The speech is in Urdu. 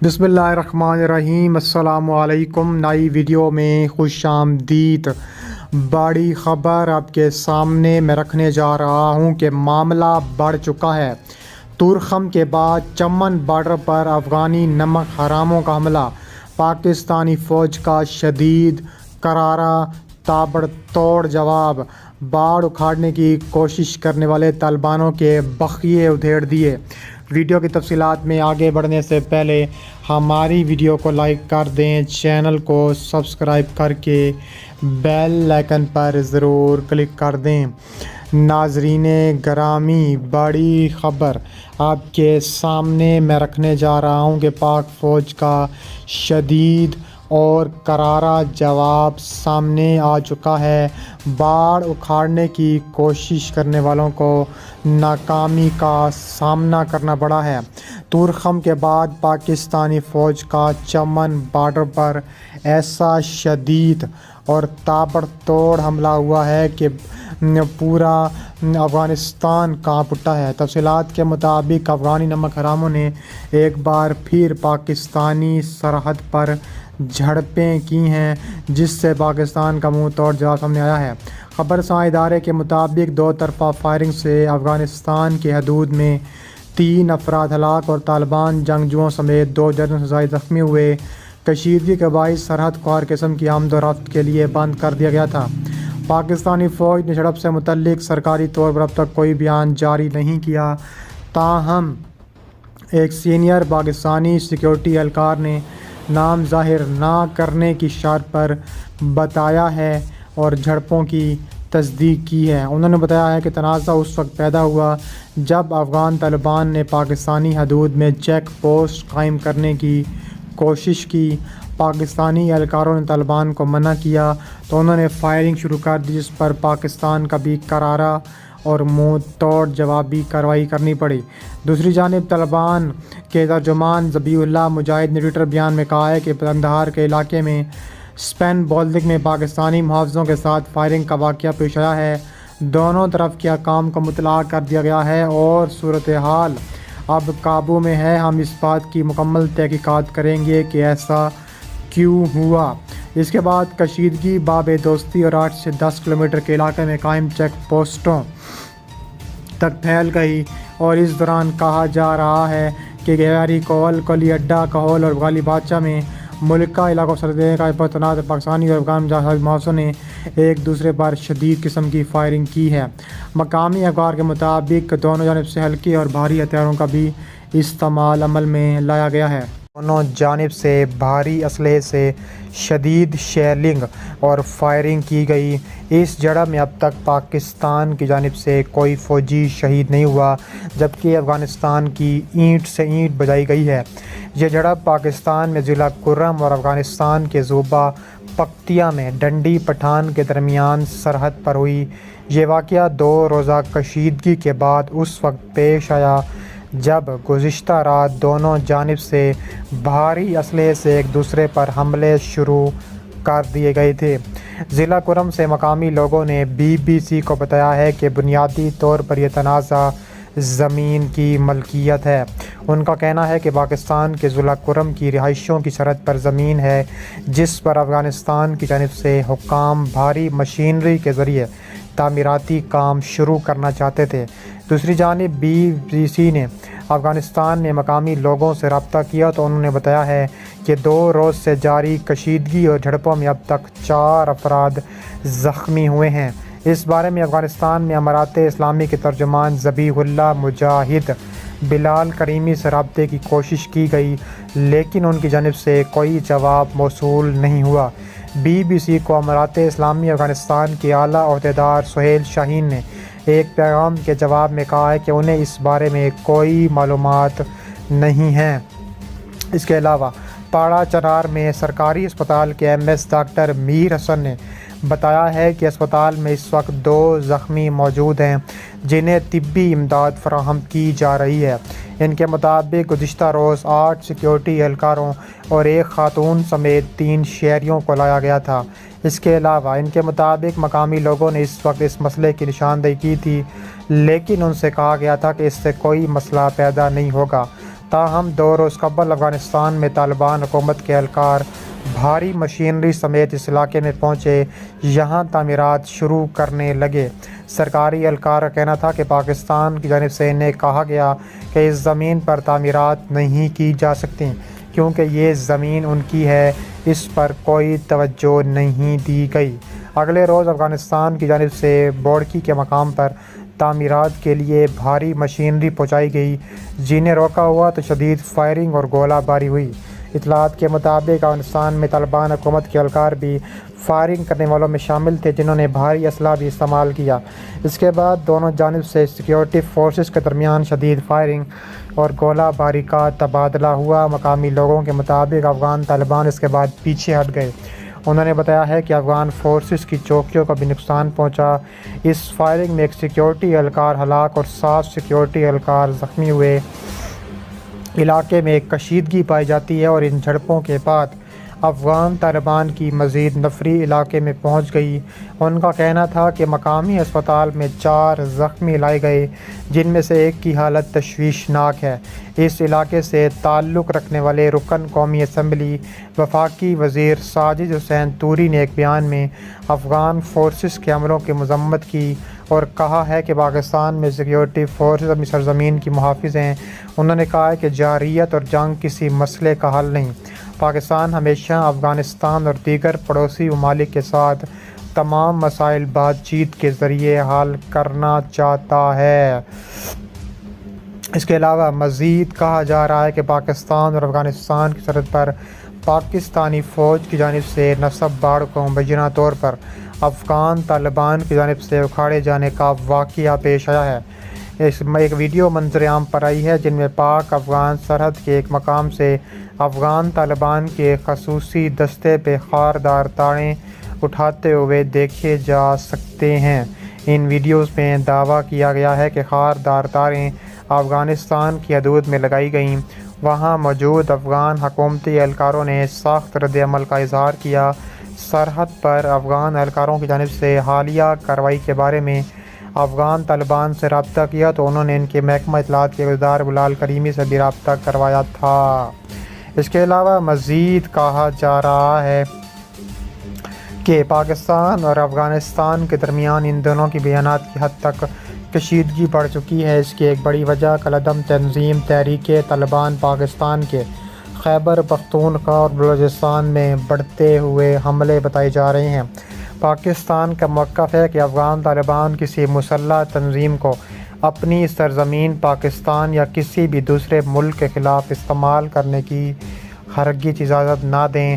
بسم اللہ الرحمن الرحیم۔ السلام علیکم۔ نئی ویڈیو میں خوش آمدید۔ بڑی خبر آپ کے سامنے میں رکھنے جا رہا ہوں کہ معاملہ بڑھ چکا ہے۔ تورخم کے بعد چمن بارڈر پر افغانی نمک حراموں کا حملہ، پاکستانی فوج کا شدید کرارا تابڑ توڑ جواب، باڑ اکھاڑنے کی کوشش کرنے والے طالبانوں کے بخیے ادھیڑ دیے۔ ویڈیو کی تفصیلات میں آگے بڑھنے سے پہلے ہماری ویڈیو کو لائک کر دیں، چینل کو سبسکرائب کر کے بیل آئیکن پر ضرور کلک کر دیں۔ ناظرین گرامی، بڑی خبر آپ کے سامنے میں رکھنے جا رہا ہوں کہ پاک فوج کا شدید اور کرارا جواب سامنے آ چکا ہے۔ باڑ اکھاڑنے کی کوشش کرنے والوں کو ناکامی کا سامنا کرنا پڑا ہے۔ تورخم کے بعد پاکستانی فوج کا چمن بارڈر پر ایسا شدید اور تابڑ توڑ حملہ ہوا ہے کہ پورا افغانستان کانپ اٹھا ہے۔ تفصیلات کے مطابق افغانی نمک حراموں نے ایک بار پھر پاکستانی سرحد پر جھڑپیں کی ہیں، جس سے پاکستان کا منہ توڑ جواب سامنے آیا ہے۔ خبر رساں ادارے کے مطابق دو طرفہ فائرنگ سے افغانستان کی حدود میں 3 افراد ہلاک اور طالبان جنگجوؤں سمیت 2 درجن سے زائد زخمی ہوئے۔ کشیدگی کے باعث سرحد کو ہر قسم کی آمد و رفت کے لیے بند کر دیا گیا تھا۔ پاکستانی فوج نے جھڑپ سے متعلق سرکاری طور پر اب تک کوئی بیان جاری نہیں کیا، تاہم ایک سینئر پاکستانی سیکیورٹی اہلکار نے نام ظاہر نہ کرنے کی شرط پر بتایا ہے اور جھڑپوں کی تصدیق کی ہے۔ انہوں نے بتایا ہے کہ تنازع اس وقت پیدا ہوا جب افغان طالبان نے پاکستانی حدود میں چیک پوسٹ قائم کرنے کی کوشش کی۔ پاکستانی اہلکاروں نے طالبان کو منع کیا تو انہوں نے فائرنگ شروع کر دی، جس پر پاکستان کا بھی کرارا اور منہ توڑ جوابی کارروائی کرنی پڑی۔ دوسری جانب طالبان کے ترجمان ذبیح اللہ مجاہد نے ٹویٹر بیان میں کہا ہے کہ قندھار کے علاقے میں سپین بولدک میں پاکستانی محافظوں کے ساتھ فائرنگ کا واقعہ پیش آیا ہے۔ دونوں طرف کے حکام کو مطلع کر دیا گیا ہے اور صورتحال اب قابو میں ہے۔ ہم اس بات کی مکمل تحقیقات کریں گے کہ ایسا کیوں ہوا۔ اس کے بعد کشیدگی باب دوستی اور 8 سے 10 کلومیٹر کے علاقے میں قائم چیک پوسٹوں تک پھیل گئی اور اس دوران کہا جا رہا ہے کہ گہواری کوہل، کولی اڈا کوہل اور غالی بادشاہ میں ملکہ علاقوں سرحدیں کا پر تعینات پاکستانی اور افغان محافظوں نے ایک دوسرے پر شدید قسم کی فائرنگ کی ہے۔ مقامی اخبار کے مطابق دونوں جانب سے ہلکے اور بھاری ہتھیاروں کا بھی استعمال عمل میں لایا گیا ہے۔ دونوں جانب سے بھاری اسلحے سے شدید شیلنگ اور فائرنگ کی گئی۔ اس جھڑپ میں اب تک پاکستان کی جانب سے کوئی فوجی شہید نہیں ہوا، جبکہ افغانستان کی اینٹ سے اینٹ بجائی گئی ہے۔ یہ جھڑپ پاکستان میں ضلع کرم اور افغانستان کے صوبہ پکتیا میں ڈنڈی پٹھان کے درمیان سرحد پر ہوئی۔ یہ واقعہ 2 روزہ کشیدگی کے بعد اس وقت پیش آیا جب گزشتہ رات دونوں جانب سے بھاری اسلحے سے ایک دوسرے پر حملے شروع کر دیے گئے تھے۔ ضلع کرم سے مقامی لوگوں نے BBC کو بتایا ہے کہ بنیادی طور پر یہ تنازع زمین کی ملکیت ہے۔ ان کا کہنا ہے کہ پاکستان کے ضلع کرم کی رہائشیوں کی سرحد پر زمین ہے، جس پر افغانستان کی جانب سے حکام بھاری مشینری کے ذریعے تعمیراتی کام شروع کرنا چاہتے تھے۔ دوسری جانب BBC نے افغانستان میں مقامی لوگوں سے رابطہ کیا تو انہوں نے بتایا ہے کہ 2 روز سے جاری کشیدگی اور جھڑپوں میں اب تک 4 افراد زخمی ہوئے ہیں۔ اس بارے میں افغانستان میں امارات اسلامی کے ترجمان ذبیح اللہ مجاہد بلال کریمی سے رابطے کی کوشش کی گئی، لیکن ان کی جانب سے کوئی جواب موصول نہیں ہوا۔ BBC کو امارات اسلامی افغانستان کے اعلیٰ عہدیدار سہیل شاہین نے ایک پیغام کے جواب میں کہا ہے کہ انہیں اس بارے میں کوئی معلومات نہیں ہیں۔ اس کے علاوہ پاڑا چنار میں سرکاری اسپتال کے MS ڈاکٹر میر حسن نے بتایا ہے کہ اسپتال میں اس وقت 2 زخمی موجود ہیں، جنہیں طبی امداد فراہم کی جا رہی ہے۔ ان کے مطابق گزشتہ روز 8 سیکیورٹی اہلکاروں اور 1 خاتون سمیت 3 شہریوں کو لایا گیا تھا۔ اس کے علاوہ ان کے مطابق مقامی لوگوں نے اس وقت اس مسئلے کی نشاندہی کی تھی، لیکن ان سے کہا گیا تھا کہ اس سے کوئی مسئلہ پیدا نہیں ہوگا۔ تاہم 2 روز قبل افغانستان میں طالبان حکومت کے اہلکار بھاری مشینری سمیت اس علاقے میں پہنچے، یہاں تعمیرات شروع کرنے لگے۔ سرکاری اہلکار کا کہنا تھا کہ پاکستان کی جانب سے انہیں کہا گیا کہ اس زمین پر تعمیرات نہیں کی جا سکتی کیونکہ یہ زمین ان کی ہے، اس پر کوئی توجہ نہیں دی گئی۔ اگلے روز افغانستان کی جانب سے بوڑکی کے مقام پر تعمیرات کے لیے بھاری مشینری پہنچائی گئی، جنہیں روکا ہوا تو شدید فائرنگ اور گولہ باری ہوئی۔ اطلاعات کے مطابق افغانستان میں طالبان حکومت کے اہلکار بھی فائرنگ کرنے والوں میں شامل تھے، جنہوں نے بھاری اسلحہ بھی استعمال کیا۔ اس کے بعد دونوں جانب سے سیکیورٹی فورسز کے درمیان شدید فائرنگ اور گولہ باری کا تبادلہ ہوا۔ مقامی لوگوں کے مطابق افغان طالبان اس کے بعد پیچھے ہٹ گئے۔ انہوں نے بتایا ہے کہ افغان فورسز کی چوکیوں کو بھی نقصان پہنچا۔ اس فائرنگ میں ایک سیکیورٹی اہلکار ہلاک اور 7 سیکیورٹی اہلکار زخمی ہوئے۔ علاقے میں ایک کشیدگی پائی جاتی ہے اور ان جھڑپوں کے بعد افغان طالبان کی مزید نفری علاقے میں پہنچ گئی۔ ان کا کہنا تھا کہ مقامی ہسپتال میں 4 زخمی لائے گئے، جن میں سے ایک کی حالت تشویشناک ہے۔ اس علاقے سے تعلق رکھنے والے رکن قومی اسمبلی وفاقی وزیر ساجد حسین توری نے ایک بیان میں افغان فورسز کے حملوں کی مذمت کی اور کہا ہے کہ پاکستان میں سیکیورٹی فورسز اپنی سرزمین کی محافظ ہیں۔ انہوں نے کہا ہے کہ جارحیت اور جنگ کسی مسئلے کا حل نہیں۔ پاکستان ہمیشہ افغانستان اور دیگر پڑوسی ممالک کے ساتھ تمام مسائل بات چیت کے ذریعے حل کرنا چاہتا ہے۔ اس کے علاوہ مزید کہا جا رہا ہے کہ پاکستان اور افغانستان کی سرحد پر پاکستانی فوج کی جانب سے نصب باڑ کو مبینہ طور پر افغان طالبان کی جانب سے اکھاڑے جانے کا واقعہ پیش آیا ہے۔ اس میں ایک ویڈیو منظر عام پر آئی ہے، جن میں پاک افغان سرحد کے ایک مقام سے افغان طالبان کے خصوصی دستے پہ خاردار تاریں اٹھاتے ہوئے دیکھے جا سکتے ہیں۔ ان ویڈیوز میں دعویٰ کیا گیا ہے کہ خاردار تاریں افغانستان کی حدود میں لگائی گئیں۔ وہاں موجود افغان حکومتی اہلکاروں نے سخت رد عمل کا اظہار کیا۔ سرحد پر افغان اہلکاروں کی جانب سے حالیہ کارروائی کے بارے میں افغان طالبان سے رابطہ کیا تو انہوں نے ان کے محکمہ اطلاعات کے عہدیدار بلال کریمی سے بھی رابطہ کروایا تھا۔ اس کے علاوہ مزید کہا جا رہا ہے کہ پاکستان اور افغانستان کے درمیان ان دونوں کی بیانات کی حد تک کشیدگی بڑھ چکی ہے۔ اس کی ایک بڑی وجہ کالعدم تنظیم تحریک طالبان پاکستان کے خیبر پختونخوا اور بلوچستان میں بڑھتے ہوئے حملے بتائے جا رہے ہیں۔ پاکستان کا موقف ہے کہ افغان طالبان کسی مسلح تنظیم کو اپنی سرزمین پاکستان یا کسی بھی دوسرے ملک کے خلاف استعمال کرنے کی ہرگز اجازت نہ دیں۔